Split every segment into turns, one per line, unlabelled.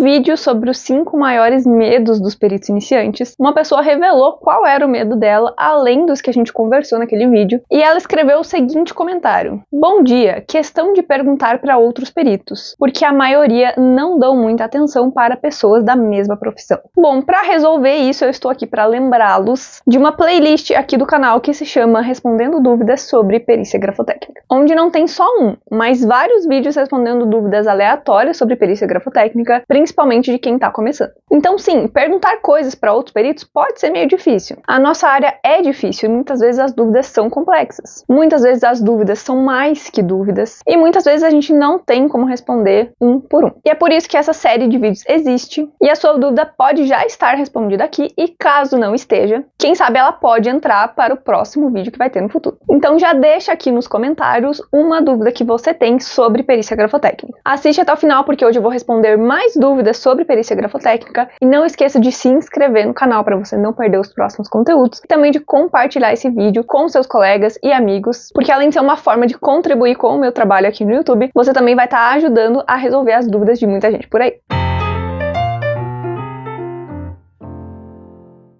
vídeo sobre os 5 maiores medos dos peritos iniciantes, uma pessoa revelou qual era o medo dela, além dos que a gente conversou naquele vídeo, e ela escreveu o seguinte comentário: Bom dia, questão de perguntar para outros peritos, porque a maioria não dão muita atenção para pessoas da mesma profissão. Bom, para resolver isso, eu estou aqui para lembrá-los de uma playlist aqui do canal que se chama Respondendo Dúvidas sobre Perícia Grafotécnica, onde não tem só um, mas vários vídeos respondendo dúvidas aleatórias sobre perícia grafotécnica, principalmente de quem está começando. Então sim, perguntar coisas para outros peritos pode ser meio difícil. A nossa área é difícil e muitas vezes as dúvidas são complexas. Muitas vezes as dúvidas são mais que dúvidas e muitas vezes a gente não tem como responder um por um. E é por isso que essa série de vídeos existe e a sua dúvida pode já estar respondida aqui e caso não esteja, quem sabe ela pode entrar para o próximo vídeo que vai ter no futuro. Então já deixa aqui nos comentários uma dúvida que você tem sobre perícia grafotécnica. Assiste até o final porque hoje eu vou responder mais dúvidas sobre perícia grafotécnica e não esqueça de se inscrever no canal para você não perder os próximos conteúdos e também de compartilhar esse vídeo com seus colegas e amigos, porque além de ser uma forma de contribuir com o meu trabalho aqui no YouTube, você também vai estar ajudando a resolver as dúvidas de muita gente por aí.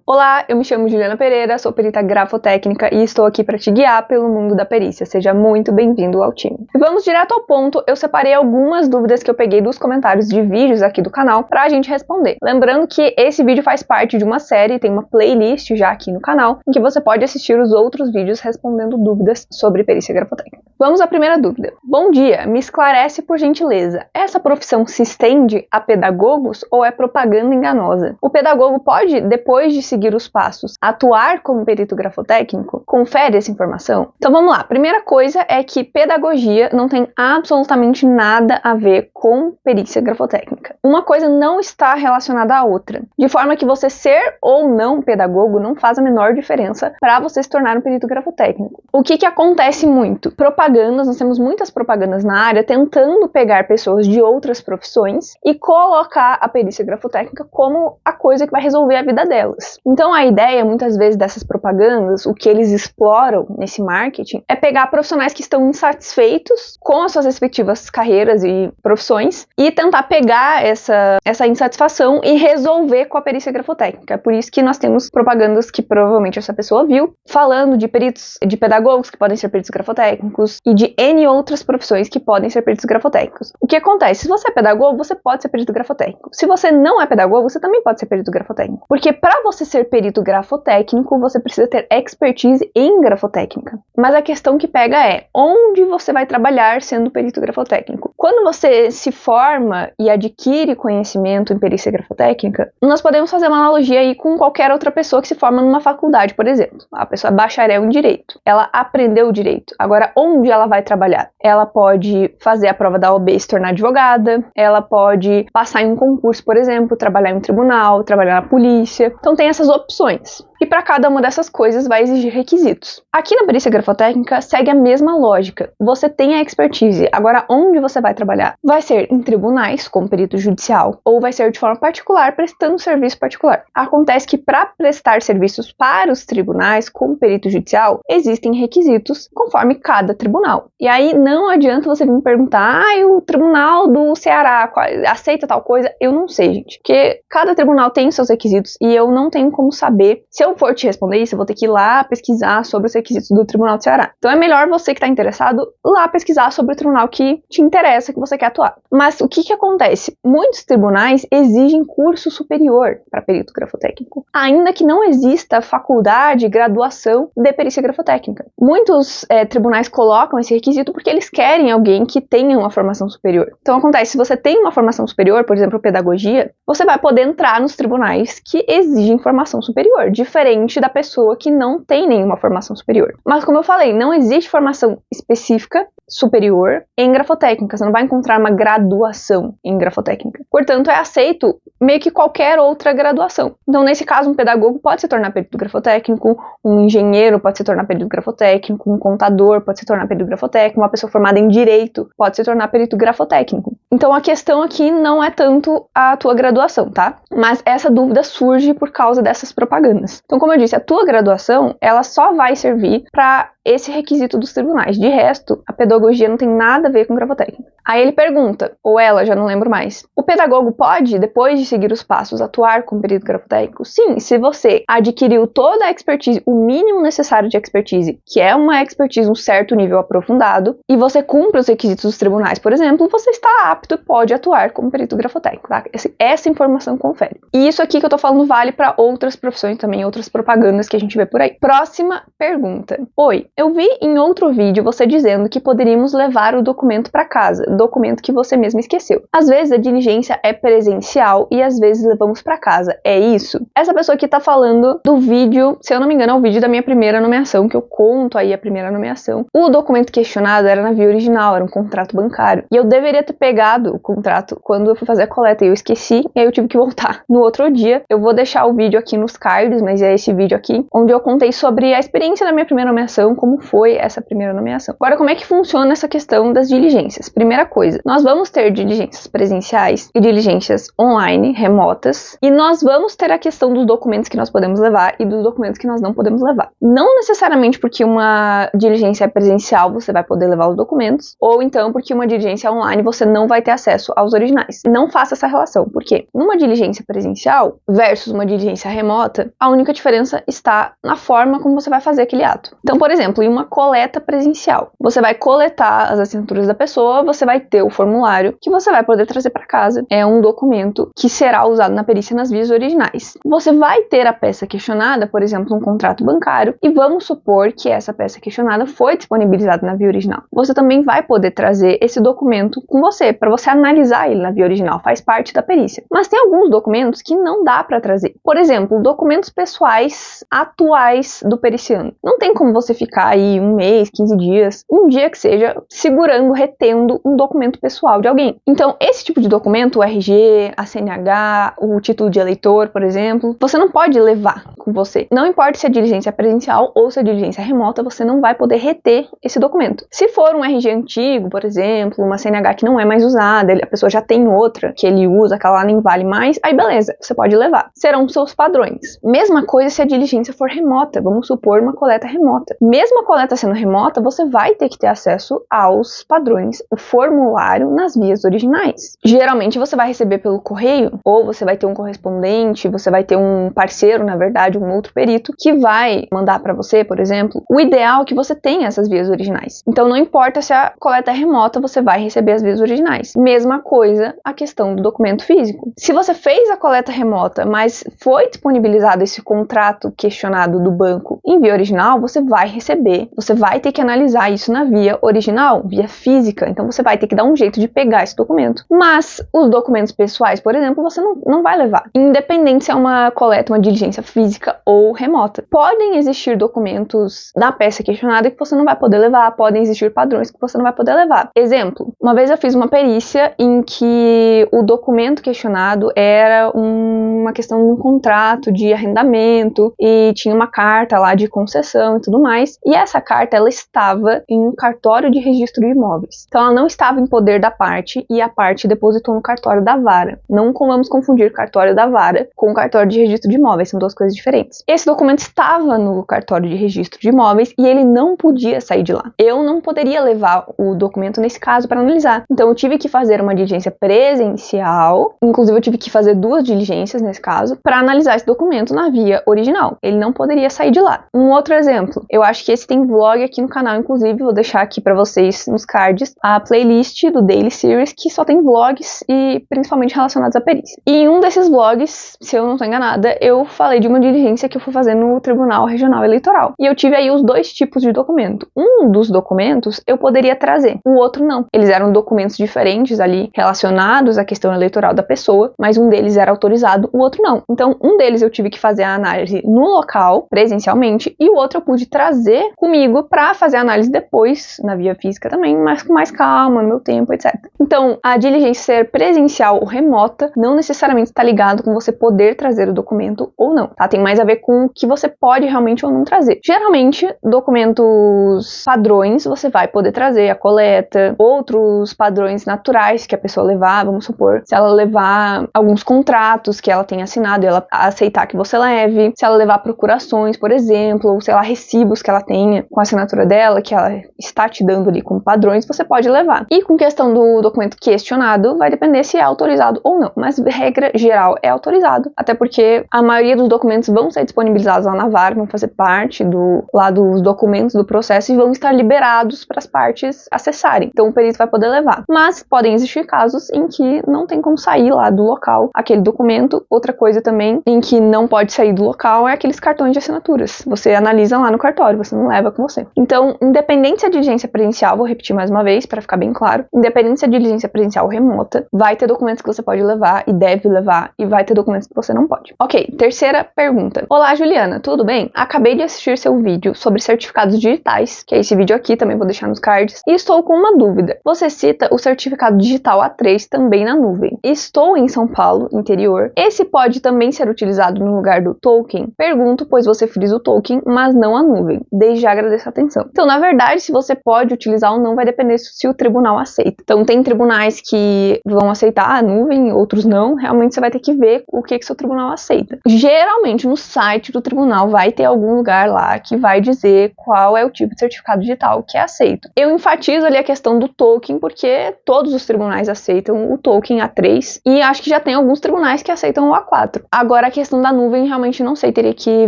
Olá, eu me chamo Juliana Pereira, sou perita grafotécnica e estou aqui para te guiar pelo mundo da perícia. Seja muito bem-vindo ao time. Vamos direto ao ponto, eu separei algumas dúvidas que eu peguei dos comentários de vídeos aqui do canal para a gente responder. Lembrando que esse vídeo faz parte de uma série, tem uma playlist já aqui no canal, em que você pode assistir os outros vídeos respondendo dúvidas sobre perícia grafotécnica. Vamos à primeira dúvida. Bom dia, me esclarece por gentileza, essa profissão se estende a pedagogos ou é propaganda enganosa? O pedagogo pode, depois de seguir os passos, atuar como perito grafotécnico? Confere essa informação? Então vamos lá. Primeira coisa é que pedagogia não tem absolutamente nada a ver com perícia grafotécnica. Uma coisa não está relacionada à outra. De forma que você ser ou não pedagogo não faz a menor diferença para você se tornar um perito grafotécnico. O que acontece muito? Propagandas, nós temos muitas propagandas na área tentando pegar pessoas de outras profissões e colocar a perícia grafotécnica como a coisa que vai resolver a vida delas. Então a ideia, muitas vezes, dessas propagandas, o que eles exploram nesse marketing, é pegar profissionais que estão insatisfeitos com as suas respectivas carreiras e profissões e tentar pegar essa insatisfação e resolver com a perícia grafotécnica. É por isso que nós temos propagandas que provavelmente essa pessoa viu, falando de peritos, de pedagogos que podem ser peritos grafotécnicos e de N outras profissões que podem ser peritos grafotécnicos. O que acontece? Se você é pedagogo, você pode ser perito grafotécnico. Se você não é pedagogo, você também pode ser perito grafotécnico. Porque para você ser perito grafotécnico, você precisa ter expertise em grafotécnica. Mas a questão que pega é, onde você vai trabalhar sendo perito grafotécnico? Quando você se forma e adquire conhecimento em perícia grafotécnica, nós podemos fazer uma analogia aí com qualquer outra pessoa que se forma numa faculdade, por exemplo. A pessoa é bacharel em direito. Ela aprendeu o direito. Agora, onde ela vai trabalhar? Ela pode fazer a prova da OAB e se tornar advogada, ela pode passar em um concurso, por exemplo, trabalhar em um tribunal, trabalhar na polícia. Então tem essas opções. E para cada uma dessas coisas vai exigir requisitos. Aqui na perícia grafotécnica segue a mesma lógica. Você tem a expertise. Agora, onde você vai trabalhar? Vai ser em tribunais, como perito judicial, ou vai ser de forma particular, prestando serviço particular. Acontece que para prestar serviços para os tribunais, como perito judicial, existem requisitos conforme cada tribunal. E aí não adianta você vir me perguntar, o tribunal do Ceará aceita tal coisa? Eu não sei, gente. Porque cada tribunal tem seus requisitos e eu não tenho como saber. Se eu for te responder isso, eu vou ter que ir lá pesquisar sobre os requisitos do Tribunal do Ceará. Então é melhor você que está interessado lá pesquisar sobre o tribunal que te interessa, que você quer atuar. Mas o que acontece? Muitos tribunais exigem curso superior para perito grafotécnico, ainda que não exista faculdade, graduação de perícia grafotécnica. Muitos tribunais colocam esse requisito porque eles querem alguém que tenha uma formação superior. Então acontece, se você tem uma formação superior, por exemplo, pedagogia, você vai poder entrar nos tribunais que exigem formação superior, diferente da pessoa que não tem nenhuma formação superior. Mas como eu falei, não existe formação específica superior em grafotécnica, você não vai encontrar uma graduação em grafotécnica. Portanto, é aceito meio que qualquer outra graduação. Então, nesse caso, um pedagogo pode se tornar perito grafotécnico, um engenheiro pode se tornar perito grafotécnico, um contador pode se tornar perito grafotécnico, uma pessoa formada em direito pode se tornar perito grafotécnico. Então, a questão aqui não é tanto a tua graduação, tá? Mas essa dúvida surge por causa dessas propagandas. Então, como eu disse, a tua graduação, ela só vai servir para esse requisito dos tribunais. De resto, a pedagogia não tem nada a ver com gravotécnica. Aí ele pergunta, ou ela, já não lembro mais, o pedagogo pode, depois de seguir os passos, atuar como perito gravotécnico? Sim, se você adquiriu toda a expertise, o mínimo necessário de expertise, que é uma expertise um certo nível aprofundado, e você cumpre os requisitos dos tribunais, por exemplo, você está apto e pode atuar como perito grafotécnico, tá? Essa informação confere. E isso aqui que eu tô falando vale para outras profissões também, outras propagandas que a gente vê por aí. Próxima pergunta. Oi, eu vi em outro vídeo você dizendo que poderíamos levar o documento para casa, documento que você mesmo esqueceu. Às vezes a diligência é presencial e às vezes levamos para casa. É isso? Essa pessoa aqui tá falando do vídeo, se eu não me engano, é o vídeo da minha primeira nomeação, que eu conto aí a primeira nomeação. O documento questionado era na via original, era um contrato bancário. E eu deveria ter pegado o contrato quando eu fui fazer a coleta e eu esqueci, e aí eu tive que voltar. No outro dia, eu vou deixar o vídeo aqui nos cards, mas é esse vídeo aqui, onde eu contei sobre a experiência da minha primeira nomeação, como foi essa primeira nomeação. Agora, como é que funciona essa questão das diligências? Primeira coisa, nós vamos ter diligências presenciais e diligências online, remotas, e nós vamos ter a questão dos documentos que nós podemos levar e dos documentos que nós não podemos levar. Não necessariamente porque uma diligência é presencial você vai poder levar os documentos, ou então porque uma diligência online você não vai ter acesso aos originais. Não faça essa relação, porque numa diligência presencial versus uma diligência remota, a única diferença está na forma como você vai fazer aquele ato. Então, por exemplo, em uma coleta presencial, você vai coletar as assinaturas da pessoa, você vai ter o formulário que você vai poder trazer para casa. É um documento que será usado na perícia nas vias originais. Você vai ter a peça questionada, por exemplo, um contrato bancário, e vamos supor que essa peça questionada foi disponibilizada na via original. Você também vai poder trazer esse documento com você, para você analisar ele na via original, faz parte da perícia. Mas tem alguns documentos que não dá para trazer. Por exemplo, documentos pessoais atuais do periciano. Não tem como você ficar aí um mês, 15 dias, um dia que seja, segurando, retendo um documento pessoal de alguém. Então, esse tipo de documento, o RG, a CNH, o título de eleitor, por exemplo, você não pode levar com você. Não importa se a diligência é presencial ou se a diligência é remota, você não vai poder reter esse documento. Se for um RG antigo, por exemplo, uma CNH que não é mais usada, a pessoa já tem outra que ele usa, aquela lá nem vale mais, aí beleza, você pode levar. Serão seus padrões. Mesma coisa se a diligência for remota, vamos supor uma coleta remota. Mesmo a coleta sendo remota, você vai ter que ter acesso aos padrões, o formulário nas vias originais. Geralmente você vai receber pelo correio, ou você vai ter um correspondente, você vai ter um parceiro, na verdade, um outro perito, que vai mandar para você, por exemplo. O ideal é que você tenha essas vias originais. Então não importa se a coleta é remota, você vai receber as vias originais. Mesma coisa a questão do documento físico. Se você fez a coleta remota, mas foi disponibilizado esse contrato questionado do banco em via original, você vai receber. Você vai ter que analisar isso na via original, via física. Então você vai ter que dar um jeito de pegar esse documento. Mas os documentos pessoais, por exemplo, você não vai levar. Independente se é uma coleta, uma diligência física ou remota. Podem existir documentos da peça questionada que você não vai poder levar, podem existir padrões que você não vai poder levar. Exemplo, uma vez eu fiz uma perícia em que o documento questionado era uma questão de um contrato de arrendamento e tinha uma carta lá de concessão e tudo mais, e essa carta ela estava em um cartório de registro de imóveis. Então ela não estava em poder da parte e a parte depositou no cartório da vara. Não vamos confundir cartório da vara com o cartório de registro de imóveis, são duas coisas diferentes. Esse documento estava no cartório de registro de imóveis e ele não podia sair de lá. Eu não poderia levar o documento nesse caso para analisar. Então eu tive que fazer uma diligência presencial, inclusive eu tive que fazer 2 diligências nesse caso, para analisar esse documento na via original. Ele não poderia sair de lá. Um outro exemplo, eu acho que esse tem vlog aqui no canal, inclusive vou deixar aqui para vocês nos cards a playlist do Daily Series que só tem vlogs e principalmente relacionados à perícia. E em um desses vlogs, se eu não estou enganada, eu falei de uma diligência que eu fui fazer no Tribunal Regional Eleitoral. E eu tive aí os 2 tipos de documento. Um dos documentos eu poderia trazer, o outro não. Eles eram documentos diferentes ali, relacionados à questão eleitoral da pessoa, mas um deles era autorizado, o outro não. Então, um deles eu tive que fazer a análise no local, presencialmente, e o outro eu pude trazer comigo para fazer a análise depois, na via física também, mas com mais calma, no meu tempo, etc. Então, a diligência ser presencial ou remota não necessariamente está ligado com você poder trazer o documento ou não, tá? Tem mais a ver com o que você pode realmente ou não trazer. Geralmente, documentos padrões você vai poder trazer a coleta, outros padrões naturais que a pessoa levar, vamos supor, se ela levar alguns contratos que ela tem assinado e ela aceitar que você leve, se ela levar procurações, por exemplo, ou sei lá, recibos que ela tenha com a assinatura dela, que ela está te dando ali como padrões, você pode levar. E com questão do documento questionado, vai depender se é autorizado ou não, mas regra geral é autorizado, até porque a maioria dos documentos vão ser disponibilizados lá na VAR, vão fazer parte dos documentos do processo e vão estar liberados para as partes acessarem. Então o perito vai poder levar. Mas podem existir casos em que não tem como sair lá do local aquele documento. Outra coisa também em que não pode sair do local é aqueles cartões de assinaturas. Você analisa lá no cartório, você não leva com você. Então, independente se é diligência presencial, vou repetir mais uma vez para ficar bem claro, independente se é diligência presencial ou remota, vai ter documentos que você pode levar e deve levar, e vai ter documentos que você não pode. Ok, terceira pergunta. Olá, Juliana, tudo bem? Acabei de assistir seu vídeo sobre certificados digitais, que é esse vídeo aqui, também vou deixar nos cards, e estou com uma dúvida. Você cita o certificado digital A3 também na nuvem. Estou em São Paulo, interior. Esse pode também ser utilizado no lugar do token? Pergunto, pois você frisa o token, mas não a nuvem. Desde já agradeço a atenção. Então, na verdade, se você pode utilizar ou não, vai depender se o tribunal aceita. Então, tem tribunais que vão aceitar a nuvem, outros não. Realmente, você vai ter que ver o que seu tribunal aceita. Geralmente, no site do tribunal, vai ter algum lugar lá que vai dizer qual é o tipo de certificado digital que é aceito. Eu enfatizo ali a questão do token, porque todos os tribunais aceitam o token A3, e acho que já tem alguns tribunais que aceitam o A4. Agora, a questão da nuvem, realmente não sei, teria que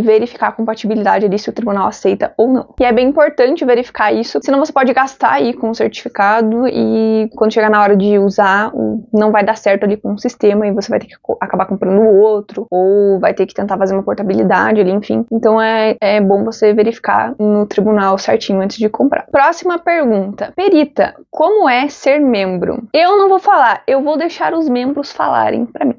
verificar a compatibilidade ali se o tribunal aceita ou não. E é bem importante verificar isso, senão você pode gastar aí com o certificado e quando chegar na hora de usar, não vai dar certo ali com o sistema e você vai ter que acabar comprando o outro, ou vai ter que tentar fazer uma portabilidade ali, enfim. Então é bom você verificar no tribunal certinho antes de comprar. Próxima pergunta. Perita, como é ser membro? Eu não vou falar, eu vou deixar os membros falarem pra mim.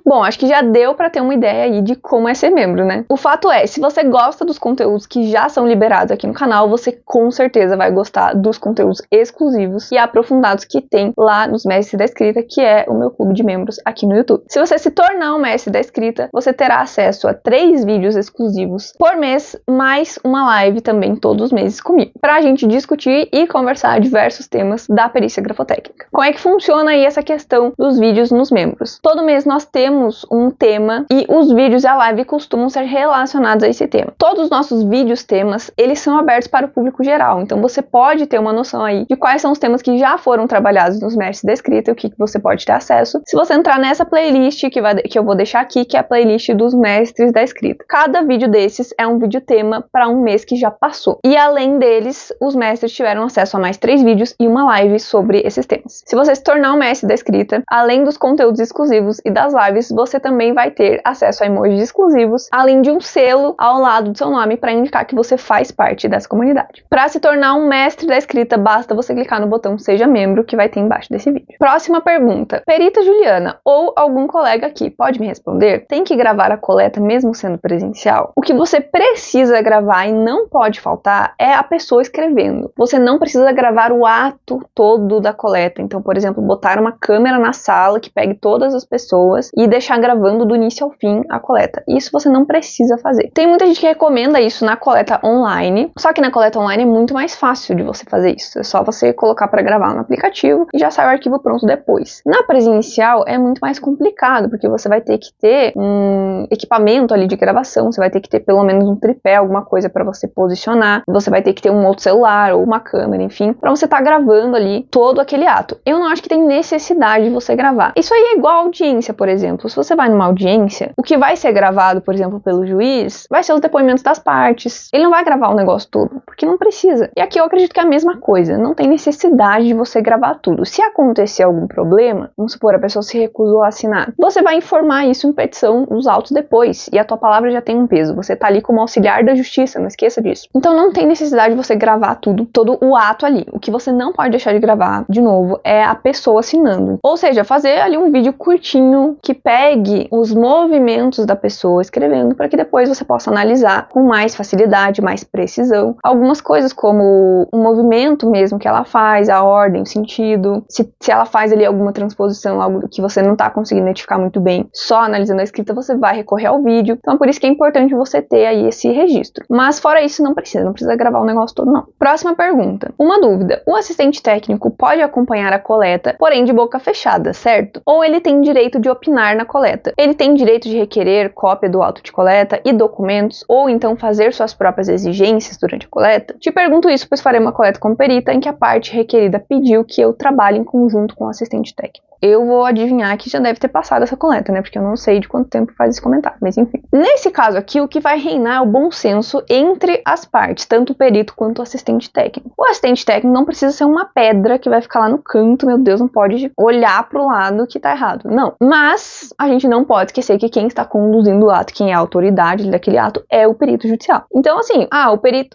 Bom, acho que já deu pra ter uma ideia aí de como é ser membro, né? O fato é, se você gosta dos conteúdos que já são liberados aqui no canal, você com certeza vai gostar dos conteúdos exclusivos e aprofundados que tem lá nos Mestres da Escrita, que é o meu clube de membros aqui no YouTube. Se você se tornar um Mestre da Escrita, você terá acesso a 3 vídeos exclusivos por mês, mais uma live também todos os meses comigo, pra gente discutir e conversar diversos temas da perícia grafotécnica. Como é que funciona aí essa questão dos vídeos nos membros? Todo mês nós temos um tema e os vídeos e a live costumam ser relacionados a esse tema. Todos os nossos vídeos temas, eles são abertos para o público geral, então você pode ter uma noção aí de quais são os temas que já foram trabalhados nos Mestres da Escrita e o que você pode ter acesso. Se você entrar nessa playlist que eu vou deixar aqui, que é a playlist dos Mestres da Escrita. Cada vídeo desses é um vídeo tema para um mês que já passou. E além deles, os mestres tiveram acesso a mais 3 vídeos e uma live sobre esses temas. Se você se tornar um Mestre da Escrita, além dos conteúdos exclusivos e das lives, você também vai ter acesso a emojis exclusivos, além de um selo ao lado do seu nome para indicar que você faz parte dessa comunidade. Para se tornar um Mestre da Escrita, basta você clicar no botão Seja Membro, que vai ter embaixo desse vídeo. Próxima pergunta. Perita Juliana, ou algum colega aqui, pode me responder? Tem que gravar a coleta mesmo sendo presencial? O que você precisa gravar e não pode faltar é a pessoa escrevendo. Você não precisa gravar o ato todo da coleta. Então, por exemplo, botar uma câmera na sala que pegue todas as pessoas e deixar gravando do início ao fim a coleta. Isso você não precisa fazer. Tem muita gente que recomenda isso na coleta online, só que na coleta online é muito mais fácil de você fazer isso. É só você colocar para gravar no aplicativo e já sai o arquivo pronto depois. Na presencial é muito mais complicado, porque você vai ter que ter um equipamento ali de gravação, você vai ter que ter pelo menos um tripé, alguma coisa para você posicionar, você vai ter que ter um outro celular ou uma câmera, enfim, para você estar gravando ali todo aquele ato. Eu não acho que tem necessidade de você gravar. Isso aí é igual audiência, por exemplo. Se você vai numa audiência, o que vai ser gravado, por exemplo, pelo juiz, vai ser os depoimentos das partes. Ele não vai gravar o negócio todo, porque não precisa. E aqui eu acredito que é a mesma coisa. Não tem necessidade de você gravar tudo. Se acontecer algum problema, vamos supor, a pessoa se recusou a assinar, você vai informar isso em petição nos autos depois. E a tua palavra já tem um peso. Você tá ali como auxiliar da justiça, não esqueça disso. Então não tem necessidade de você gravar tudo, todo o ato ali. O que você não pode deixar de gravar, de novo, é a pessoa assinando. Ou seja, fazer ali um vídeo curtinho que pegue pegue os movimentos da pessoa escrevendo para que depois você possa analisar com mais facilidade, mais precisão, algumas coisas como o movimento mesmo que ela faz, a ordem, o sentido, se ela faz ali alguma transposição, algo que você não está conseguindo identificar muito bem, só analisando a escrita você vai recorrer ao vídeo. Então é por isso que é importante você ter aí esse registro. Mas fora isso não precisa gravar o negócio todo não. Próxima pergunta. Uma dúvida. O assistente técnico pode acompanhar a coleta, porém de boca fechada, certo? Ou ele tem direito de opinar na coleta? Ele tem direito de requerer cópia do auto de coleta e documentos, ou então fazer suas próprias exigências durante a coleta? Te pergunto isso, pois farei uma coleta como perita em que a parte requerida pediu que eu trabalhe em conjunto com o assistente técnico. Eu vou adivinhar que já deve ter passado essa coleta, né? Porque eu não sei de quanto tempo faz esse comentário, mas enfim. Nesse caso aqui, o que vai reinar é o bom senso entre as partes, tanto o perito quanto o assistente técnico. O assistente técnico não precisa ser uma pedra que vai ficar lá no canto, meu Deus, não pode olhar pro lado que tá errado. Não. Mas a gente não pode esquecer que quem está conduzindo o ato, quem é a autoridade daquele ato, é o perito judicial. Então, assim,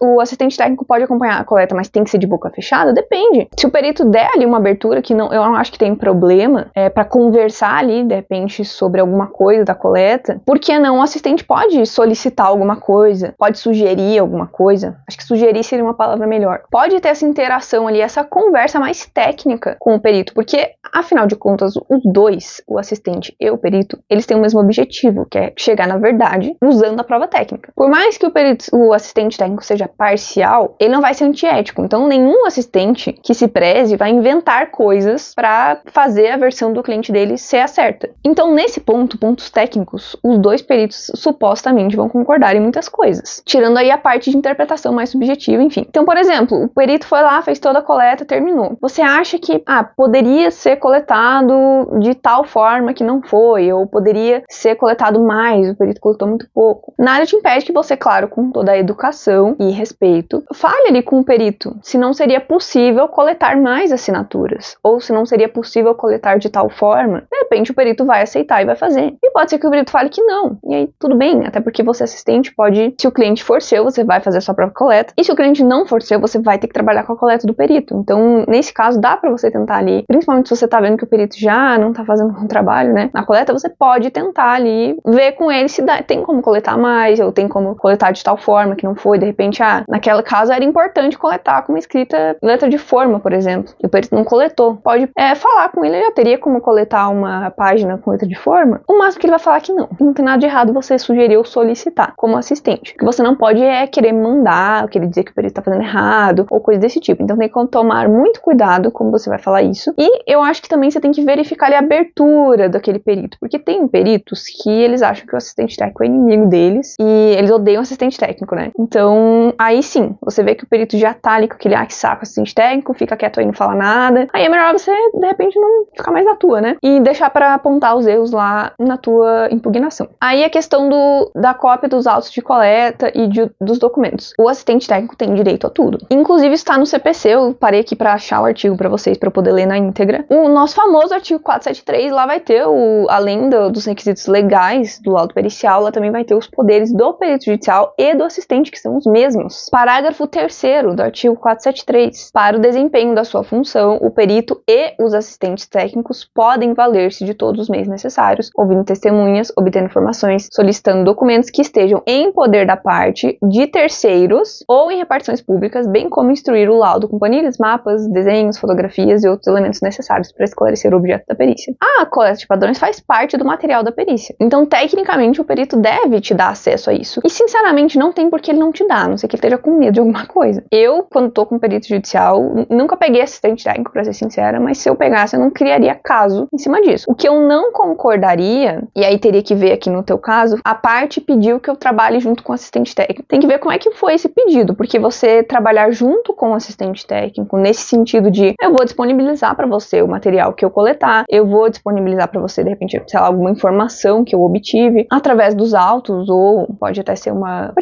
o assistente técnico pode acompanhar a coleta, mas tem que ser de boca fechada? Depende. Se o perito der ali uma abertura, que não, eu não acho que tem problema, para conversar ali, de repente, sobre alguma coisa da coleta, por que não o assistente pode solicitar alguma coisa, pode sugerir alguma coisa? Acho que sugerir seria uma palavra melhor. Pode ter essa interação ali, essa conversa mais técnica com o perito, porque, afinal de contas, os dois, o assistente e o perito, eles têm o mesmo objetivo, que é chegar na verdade usando a prova técnica. Por mais que o assistente técnico seja parcial, ele não vai ser antiético. Então, nenhum assistente que se preze vai inventar coisas para fazer a versão do cliente dele ser a certa. Então, nesse ponto, pontos técnicos, os dois peritos supostamente vão concordar em muitas coisas, tirando aí a parte de interpretação mais subjetiva, enfim. Então, por exemplo, o perito foi lá, fez toda a coleta, terminou. Você acha que, poderia ser coletado de tal forma que não foi, ou poderia ser coletado mais, o perito coletou muito pouco. Nada te impede que você, claro, com toda a educação e respeito, fale ali com o perito se não seria possível coletar mais assinaturas, ou se não seria possível coletar de tal forma. De repente o perito vai aceitar e vai fazer. E pode ser que o perito fale que não. E aí tudo bem, até porque você assistente pode, se o cliente for seu, você vai fazer a sua própria coleta. E se o cliente não for seu, você vai ter que trabalhar com a coleta do perito. Então, nesse caso, dá pra você tentar ali, principalmente se você tá vendo que o perito já não tá fazendo um trabalho, né, na coleta, você pode tentar ali, ver com ele se tem como coletar mais, ou tem como coletar de tal forma que não foi, de repente, naquela caso era importante coletar com uma escrita, letra de forma, por exemplo, e o perito não coletou. Pode falar com ele, já teria como coletar uma página com letra de forma. O máximo que ele vai falar é que não. Não tem nada de errado você sugerir ou solicitar como assistente. O que você não pode é querer mandar, ou querer dizer que o perito tá fazendo errado, ou coisa desse tipo. Então tem que tomar muito cuidado como você vai falar isso. E eu acho que também você tem que verificar ali a abertura daquele perito, porque tem peritos que eles acham que o assistente técnico é inimigo deles, e eles odeiam o assistente técnico, né? Então, aí sim, você vê que o perito já tá ali com aquele, que saco, assistente técnico, fica quieto aí, não fala nada. Aí é melhor você, de repente, não ficar mais na tua, né? E deixar pra apontar os erros lá na tua impugnação. Aí a questão da cópia dos autos de coleta e dos documentos. O assistente técnico tem direito a tudo. Inclusive está no CPC, eu parei aqui pra achar o artigo pra vocês, pra eu poder ler na íntegra. O nosso famoso artigo 473, lá vai ter, além dos requisitos legais do laudo pericial, lá também vai ter os poderes do perito judicial e do assistente, que são os mesmos. Parágrafo 3º do artigo 473. Para o desempenho da sua função, o perito e os assistentes técnicos podem valer-se de todos os meios necessários, ouvindo testemunhas, obtendo informações, solicitando documentos que estejam em poder da parte, de terceiros ou em repartições públicas, bem como instruir o laudo com planilhas, mapas, desenhos, fotografias e outros elementos necessários para esclarecer o objeto da perícia. A coleta de padrões faz parte do material da perícia. Então, tecnicamente, o perito deve te dar acesso a isso. E, sinceramente, não tem por que ele não te dá, a não ser que ele esteja com medo de alguma coisa. Eu, quando tô com perito judicial, nunca peguei assistente técnico, pra ser sincera, mas se eu pegasse, eu não criaria caso em cima disso. O que eu não concordaria, e aí teria que ver aqui no teu caso, a parte pediu que eu trabalhe junto com o assistente técnico. Tem que ver como é que foi esse pedido, porque você trabalhar junto com o assistente técnico, nesse sentido de, eu vou disponibilizar pra você o material que eu coletar, eu vou disponibilizar pra você, de repente, sei lá, alguma informação que eu obtive através dos autos, ou pode até ser uma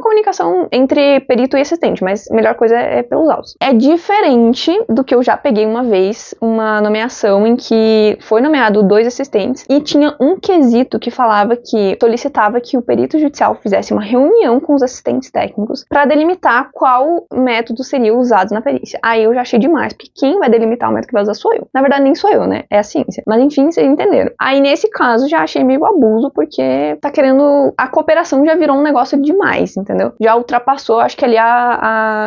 comunicação entre perito e assistente, mas a melhor coisa é pelos autos. É diferente do que eu já peguei uma vez, uma nomeação em que foi nomeado 2 assistentes e tinha um quesito que solicitava que o perito judicial fizesse uma reunião com os assistentes técnicos para delimitar qual método seria usado na perícia. Aí eu já achei demais, porque quem vai delimitar o método que vai usar sou eu. Na verdade, nem sou eu, né? É a ciência. Mas enfim, vocês entenderam. Aí nesse caso já achei meio abuso, porque tá querendo... A cooperação já virou um negócio demais, entendeu? Já ultrapassou, acho que ali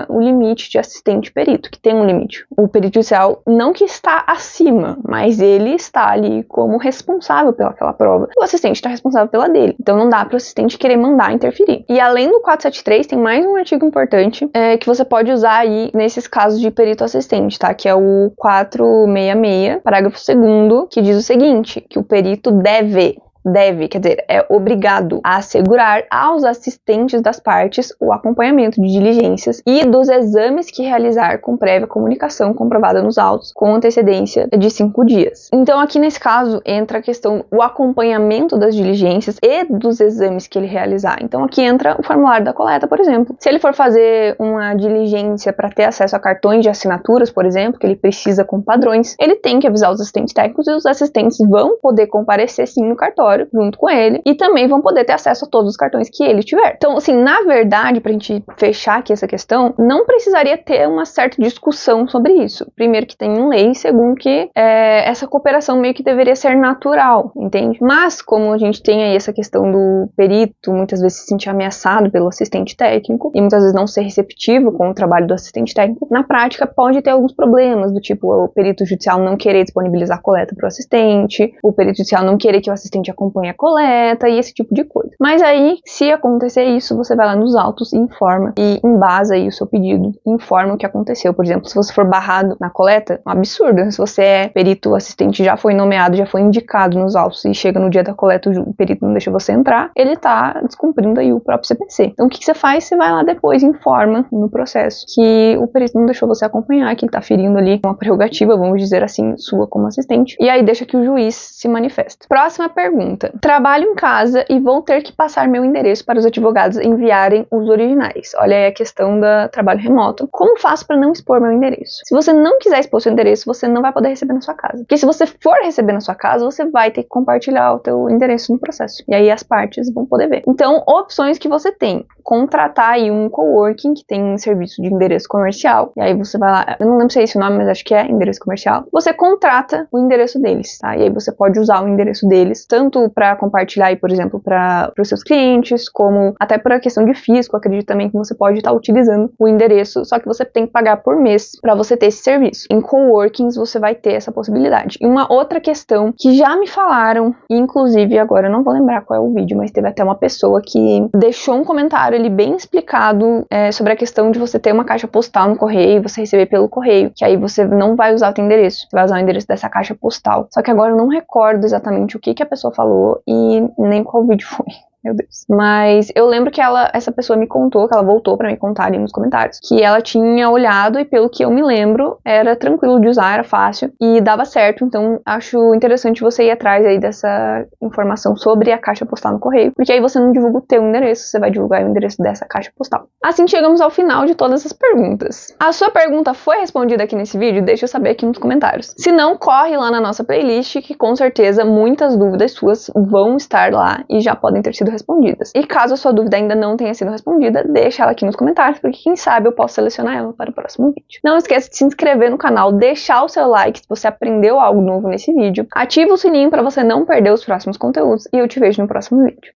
o limite de assistente perito, que tem um limite. O perito judicial não que está acima, mas ele está ali como responsável pelaquela prova. O assistente está responsável pela dele. Então não dá para o assistente querer mandar interferir. E além do 473, tem mais um artigo importante que você pode usar aí nesses casos de perito assistente, tá? Que é o 466, parágrafo 2º, que diz o seguinte, que o perito deve, quer dizer, é obrigado a assegurar aos assistentes das partes o acompanhamento de diligências e dos exames que realizar com prévia comunicação comprovada nos autos, com antecedência de 5 dias. Então, aqui nesse caso, entra a questão, o acompanhamento das diligências e dos exames que ele realizar. Então, aqui entra o formulário da coleta, por exemplo. Se ele for fazer uma diligência para ter acesso a cartões de assinaturas, por exemplo, que ele precisa com padrões, ele tem que avisar os assistentes técnicos e os assistentes vão poder comparecer sim no cartório junto com ele, e também vão poder ter acesso a todos os cartões que ele tiver. Então, assim, na verdade, pra gente fechar aqui essa questão, não precisaria ter uma certa discussão sobre isso. Primeiro que tem em lei, segundo que essa cooperação meio que deveria ser natural, entende? Mas, como a gente tem aí essa questão do perito muitas vezes se sentir ameaçado pelo assistente técnico, e muitas vezes não ser receptivo com o trabalho do assistente técnico, na prática pode ter alguns problemas, do tipo o perito judicial não querer disponibilizar a coleta pro assistente, o perito judicial não querer que o assistente acompanhe a coleta e esse tipo de coisa. Mas aí, se acontecer isso, você vai lá nos autos e informa, e embasa aí o seu pedido, informa o que aconteceu. Por exemplo, se você for barrado na coleta, é um absurdo. Se você é perito, o assistente já foi nomeado, já foi indicado nos autos e chega no dia da coleta, o perito não deixa você entrar, ele tá descumprindo aí o próprio CPC. Então, o que você faz? Você vai lá depois e informa no processo que o perito não deixou você acompanhar, que ele tá ferindo ali uma prerrogativa, vamos dizer assim, sua como assistente, e aí deixa que o juiz se manifeste. Próxima pergunta. Trabalho em casa e vou ter que passar meu endereço para os advogados enviarem os originais. Olha aí a questão do trabalho remoto. Como faço para não expor meu endereço? Se você não quiser expor seu endereço, você não vai poder receber na sua casa. Porque se você for receber na sua casa, você vai ter que compartilhar o teu endereço no processo. E aí as partes vão poder ver. Então, opções que você tem. Contratar aí um coworking que tem um serviço de endereço comercial. E aí você vai lá, eu não lembro se é esse o nome, mas acho que é endereço comercial. Você contrata o endereço deles, tá? E aí você pode usar o endereço deles, tanto para compartilhar aí, por exemplo, para os seus clientes, como até para a questão de fisco, acredito também que você pode estar utilizando o endereço, só que você tem que pagar por mês para você ter esse serviço. Em coworkings você vai ter essa possibilidade. E uma outra questão que já me falaram, e inclusive agora eu não vou lembrar qual é o vídeo, mas teve até uma pessoa que deixou um comentário ali bem explicado sobre a questão de você ter uma caixa postal no correio, você receber pelo correio, que aí você não vai usar o teu endereço, você vai usar o endereço dessa caixa postal. Só que agora eu não recordo exatamente o que a pessoa falou e nem qual vídeo foi. Meu Deus. Mas eu lembro que essa pessoa me contou, que ela voltou pra me contar ali nos comentários, que ela tinha olhado e pelo que eu me lembro, era tranquilo de usar, era fácil e dava certo. Então, acho interessante você ir atrás aí dessa informação sobre a caixa postal no correio, porque aí você não divulga o teu endereço, você vai divulgar o endereço dessa caixa postal. Assim chegamos ao final de todas as perguntas. A sua pergunta foi respondida aqui nesse vídeo? Deixa eu saber aqui nos comentários. Se não, corre lá na nossa playlist, que com certeza muitas dúvidas suas vão estar lá e já podem ter sido respondidas. E caso a sua dúvida ainda não tenha sido respondida, deixa ela aqui nos comentários, porque quem sabe eu posso selecionar ela para o próximo vídeo. Não esqueça de se inscrever no canal, deixar o seu like se você aprendeu algo novo nesse vídeo, ativa o sininho para você não perder os próximos conteúdos e eu te vejo no próximo vídeo.